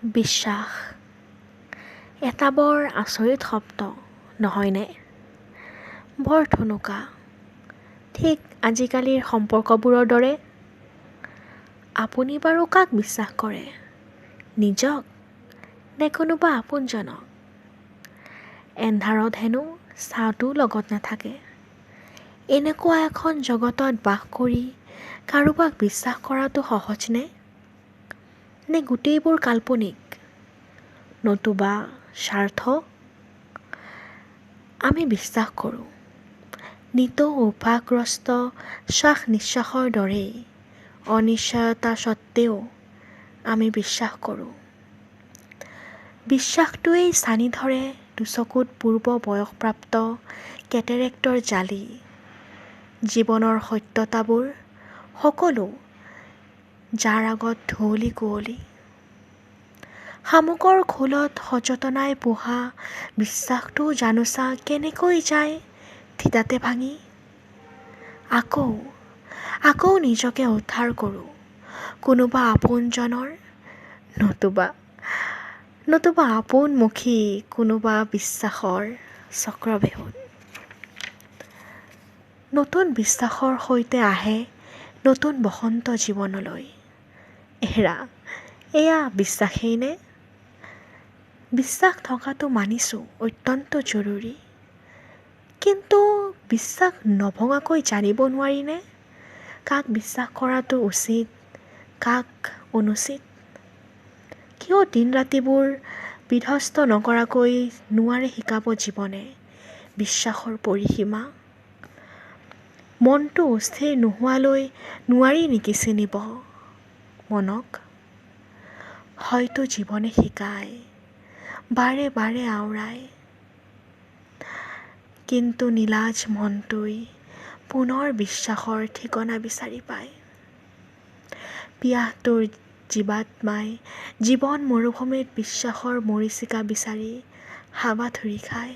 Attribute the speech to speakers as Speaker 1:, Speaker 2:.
Speaker 1: বিশ্বাস এটা বৰ আচৰিত শব্দ নহয়নে? বৰ ঠুনুকা, ঠিক আজিকালিৰ সম্পৰ্কবোৰৰ দৰে। আপুনি বাৰু কাক বিশ্বাস কৰে? নিজক নে কোনোবা আপোনজনক? এন্ধাৰত হেনো ছাঁটো লগত নাথাকে। এনেকুৱা এখন জগতত বাস কৰি কাৰোবাক বিশ্বাস কৰাটো সহজনে? নে গোটেইবোৰ কাল্পনিক, নতুবা স্বাৰ্থ? আমি বিশ্বাস কৰোঁ, নিতৌ অভ্যাসগ্ৰস্ত শ্বাস-নিশ্বাসৰ দৰেই অনিশ্চয়তা স্বত্তেও আমি বিশ্বাস কৰোঁ। বিশ্বাসটোৱেই ছানি ধৰে দুচকুত পূৰ্ব বয়সপ্ৰাপ্ত কেটেৰেক্টৰ জালি। জীৱনৰ সত্যতাবোৰ সকলো যাৰ আগত ধুঁৱলি-কুঁৱলী। শামুকৰ খোলত সযতনাই পোহা বিশ্বাসটো জানোচা কেনেকৈ যায় থিতাতে ভাঙি। আকৌ নিজকে উদ্ধাৰ কৰোঁ কোনোবা আপোনজনৰ, নতুবা আপোনমুখী কোনোবা বিশ্বাসৰ চক্ৰবেহুত। নতুন বিশ্বাসৰ সৈতে আহে নতুন বসন্ত জীৱনলৈ। এয়া বিশ্বাসেই নে? বিশ্বাস থকাটো মানিছোঁ অত্যন্ত জৰুৰী। কিন্তু বিশ্বাস নভঙাকৈ জানিব নোৱাৰিনে কাক বিশ্বাস কৰাটো উচিত, কাক অনুচিত? কিয় দিন-ৰাতিবোৰ বিধ্বস্ত নকৰাকৈ নোৱাৰে শিকাব জীৱনে বিশ্বাসৰ পৰিসীমা? মনটো অস্থিৰ নোহোৱালৈ নোৱাৰি নেকি চিনিব মনক? হয়তো জীৱনে শিকায় বাৰে বাৰে আওৰাই, কিন্তু নিলাজ মনটোই পুনৰ বিশ্বাসৰ ঠিকনা বিচাৰি পায়। পিয়াহটোৰ জীৱাত্মাই জীৱন মৰুভূমিত বিশ্বাসৰ মৰীচিকা বিচাৰি হাবাথুৰি খায়।